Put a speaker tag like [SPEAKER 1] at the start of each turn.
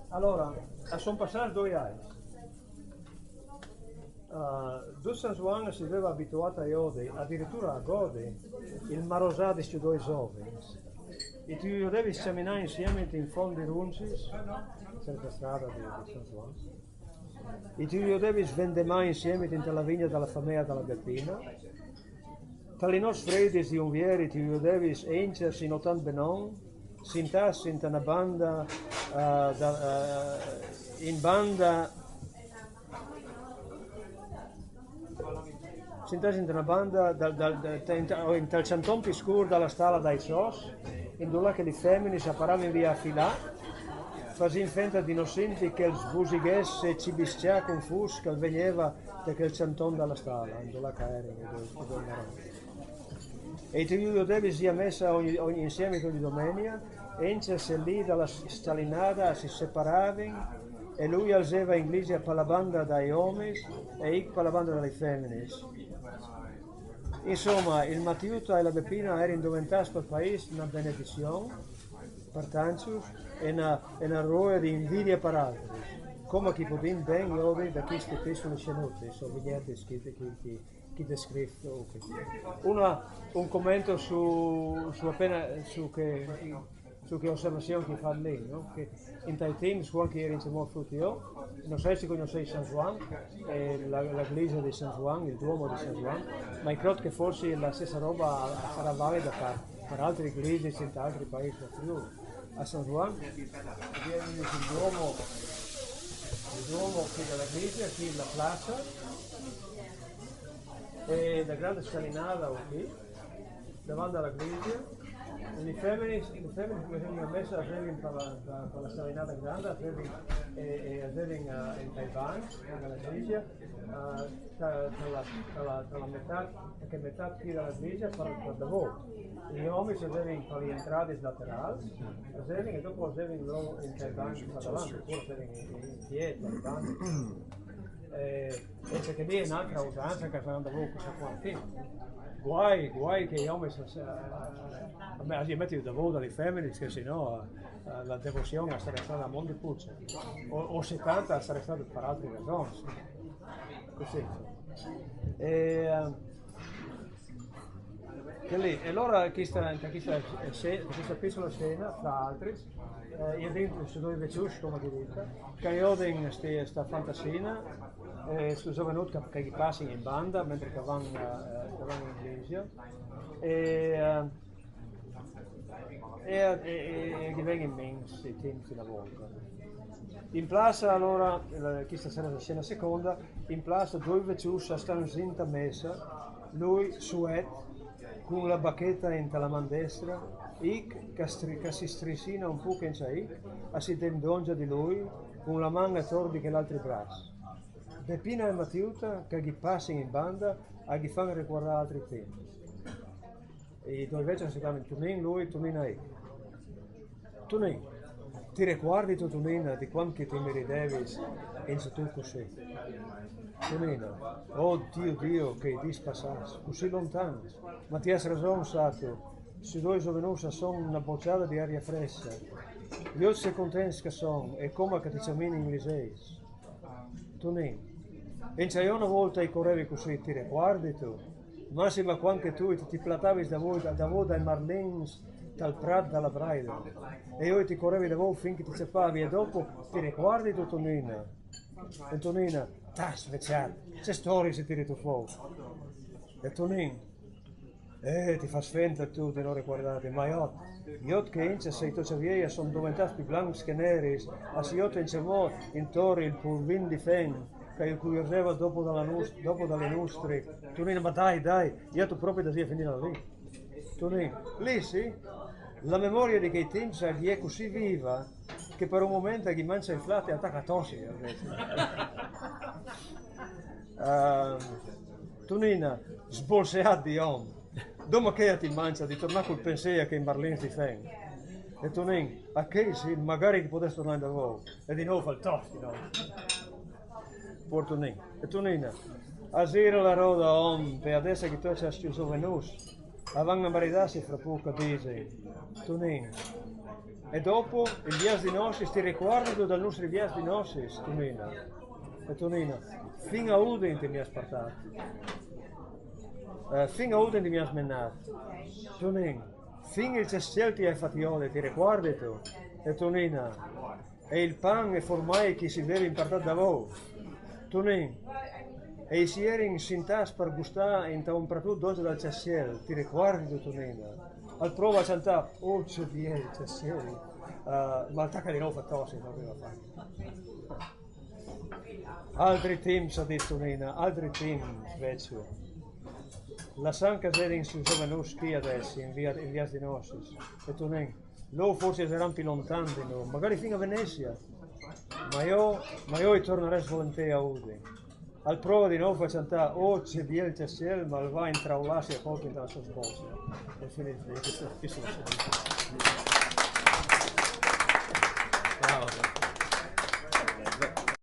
[SPEAKER 1] Allora, sono passati 2 anni. Due San Juan si aveva abituato a Iodi, addirittura a Godi, il marosà di questi due giovani. E tu devi camminare insieme in fondi runcis, senza strada di San Juan. E tu devi svendemare insieme in la vigna della famiglia della Beppina. Tra i nostri freddi di unvieri tu devi encersi in ottan benon, sintassi in una banda, in banda. Sintesi in una banda in tal centon più scuro dalla stalla dai sos, in dove che le femmine si apparavano via a filà, facendo finta di non sentire che il sbusighesse ci biscia confus che veniva da quel centon dalla stalla, in dove che era. E tu devi sia messa insieme ogni domenica, e lì dalla stalinata si separavano. E lui alzava in iglesia per la banda dai uomini e io per la banda delle femmine. Insomma, il Mattiuto e la Beppina erano diventati per il paese una benedizione, per tanti, e una roia di invidia per altri. Come chi può dire bene oggi da queste piccole scenute, sono vignette che descrive. Un commento su che osservazione che fa lì, no? Che in tal tempo, quando era in Timor Frutio, non so se conoscete San Juan, la chiesa di San Juan, il Duomo di San Juan, ma credo che forse la stessa roba sarà valida per altre chiese in altri paesi del Friuli. A San Juan viene il Duomo che della chiesa, qui la piazza, e la grande scalinata qui, davanti alla chiesa. Le femmine vengono messe a vedere per la scalinata grande, a vedere in Taiwan, nella chiesa, tra la metà qui della chiesa per lavoro. Gli uomini si vedono per le entrate laterali, e dopo si vedono in Taiwan per davanti, oppure si vedono in piedi, davanti. E c'è che lì è un'altra usanza che fanno da voi questa qua. Guai che gli uomini io metto da voi dalle femmine, che sennò la devozione sarebbe stata a mondo puzza, o 70 sarebbe stata per altre ragioni. Così. E allora questa piccola scena, tra altri, io dentro su due vecchius, come ti dico, che io ho questa fantasina, sono venuto che gli passi in banda mentre che vanno in chiesa e gli vengono in mente i tempi una volta. In plaza allora, questa sarà la scena seconda, in plaza due vecchius stanno in messa, lui suet con la bacchetta in la mano destra, che si strissina un po' che c'è, e si tendongia di lui con la mano torbi che l'altro braccio. Beppina e Mattiuta che gli passano in banda e gli fanno ricordare altri tempi. E due invece si chiamano Tunin lui e Tunin a io. Tunin, ti ricordi tu Tunina di quanto ti mi ridevi in tu così? Tunina, oh Dio che ti spassasse, così lontano. Ma ti hai ragione, Sato, se due giovanusi sono una bocciata di aria fresca. Io sei contento che sono, e come che ti chiamano in inglese. Tunin, e c'è una volta che correvi così, ti ricordi tu? Massima quando tu ti platavi da voi dai Marlins, dal Prat, dalla Braida. E io ti correvi da voi finché ti seppavi e dopo ti ricordi tu, Tonina? E Tonina, svecciato, c'è storia se tiri tu fuori. E Tonin, ti fa finta tu di non ricordare, ma io che ince sei tu vieia sono diventati più bianchi che neri, a se io ti incevo in torri il pulvin di fen, che curioseva dopo dalle nostre. Tonina, ma dai, io tu proprio da sia finita lì. Tonina, lì sì, la memoria di quei tempi è così viva che per un momento gli mangia il flatte e attacca a tossi. Tonina, sbolseat di om. Dopo che ti mangia di tornare col pensiero che in Marlene ti fai. E Tonina, a che sì, magari che potessi tornare da voi. E di nuovo fa il tosti, no? Por Tonina. E Tonina, a zero la roda om, per adesso che tu ci chiuso venus, avranno maridarsi fra poco, dice. Tonina, E dopo il vias di nosis, ti ricordi dal nostro vias di nosis, Tonina? E Tonina, fin a Uden ti mi ha spartato. Fin a Uden ti mi ha smennato. Tonina, fin il cestiel ti hai fatiole, ti ricordi tu? E Tonina, e il pan e formai che si deve impartare da voi. Tonina, e si era in sintas per gustare in un prato doce dal cestiel, ti ricordi tu, Tonina? Al prova a cantare, oh c'è bien, c'è seri, ma attacca di nuovo a tosse, non aveva fatto. Altri team, ha detto Nina, altri team, Svezia. La San Caserin si usava non schi adesso, in via di Nosis, e tu ne, loro forse saranno più lontani di noi, magari fino a Venezia, ma io tornerei volentieri a Udine. Al prova di nuovo faccio cantare, oh c'è bien, c'è ciel, ma va a intraularsi a colpi dalla sua sbolsa. E finito, questo è. Bravo.